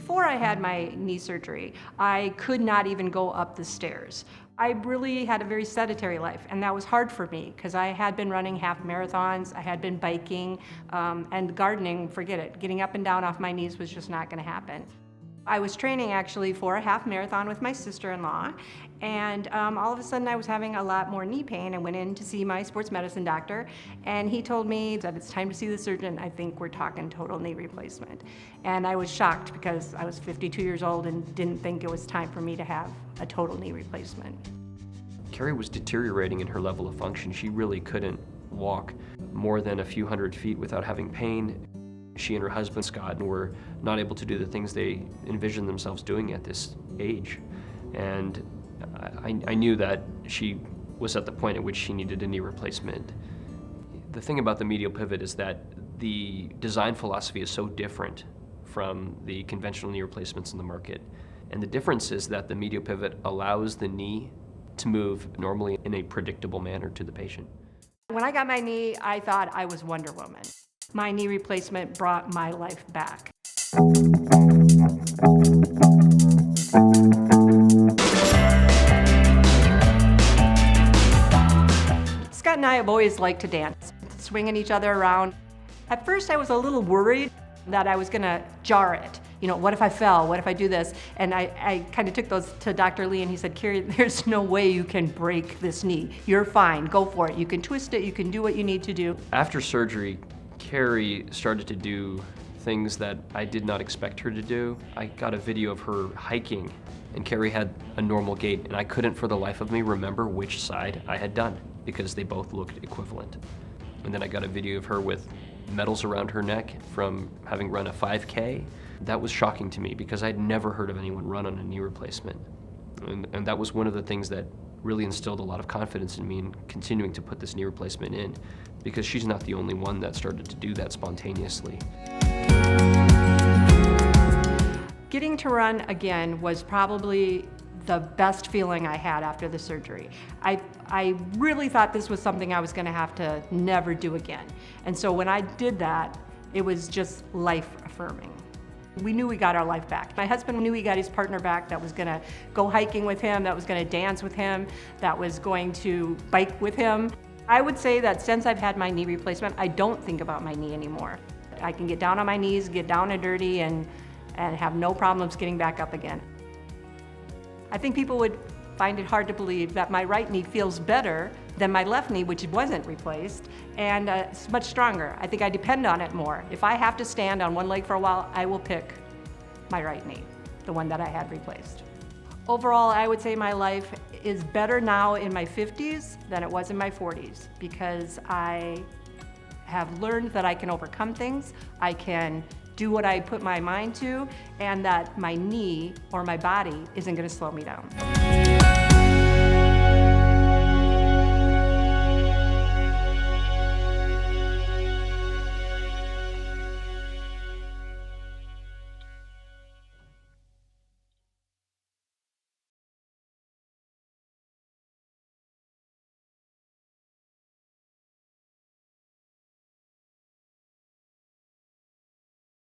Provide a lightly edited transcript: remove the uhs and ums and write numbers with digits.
Before I had my knee surgery, I could not even go up the stairs. I really had a very sedentary life, and that was hard for me because I had been running half marathons, I had been biking, and gardening, forget it. Getting up and down off my knees was just not going to happen. I was training actually for a half marathon with my sister-in-law, and all of a sudden I was having a lot more knee pain. I went in to see my sports medicine doctor, and he told me that it's time to see the surgeon. I think we're talking total knee replacement. And I was shocked because I was 52 years old and didn't think it was time for me to have a total knee replacement. Carrie was deteriorating in her level of function. She really couldn't walk more than a few hundred feet without having pain. She and her husband, Scott, were not able to do the things they envisioned themselves doing at this age. And I knew that she was at the point at which she needed a knee replacement. The thing about the medial pivot is that the design philosophy is so different from the conventional knee replacements in the market. And the difference is that the medial pivot allows the knee to move normally in a predictable manner to the patient. When I got my knee, I thought I was Wonder Woman. My knee replacement brought my life back. Scott and I have always liked to dance, swinging each other around. At first I was a little worried that I was gonna jar it. You know, what if I fell? What if I do this? And I kind of took those to Dr. Lee, and he said, Carrie, there's no way you can break this knee. You're fine, go for it. You can twist it, you can do what you need to do. After surgery, Carrie started to do things that I did not expect her to do. I got a video of her hiking, and Carrie had a normal gait, and I couldn't for the life of me remember which side I had done because they both looked equivalent. And then I got a video of her with medals around her neck from having run a 5K. That was shocking to me because I'd never heard of anyone run on a knee replacement. And that was one of the things that really instilled a lot of confidence in me in continuing to put this knee replacement in, because she's not the only one that started to do that spontaneously. Getting to run again was probably the best feeling I had after the surgery. I really thought this was something I was going to have to never do again. And so when I did that, it was just life-affirming. We knew we got our life back. My husband knew he got his partner back that was going to go hiking with him, that was going to dance with him, that was going to bike with him. I would say that since I've had my knee replacement, I don't think about my knee anymore. I can get down on my knees, get down and dirty, and have no problems getting back up again. I think people would find it hard to believe that my right knee feels better than my left knee, which wasn't replaced, and it's much stronger. I think I depend on it more. If I have to stand on one leg for a while, I will pick my right knee, the one that I had replaced. Overall, I would say my life is better now in my 50s than it was in my 40s, because I have learned that I can overcome things, I can do what I put my mind to, and that my knee or my body isn't going to slow me down.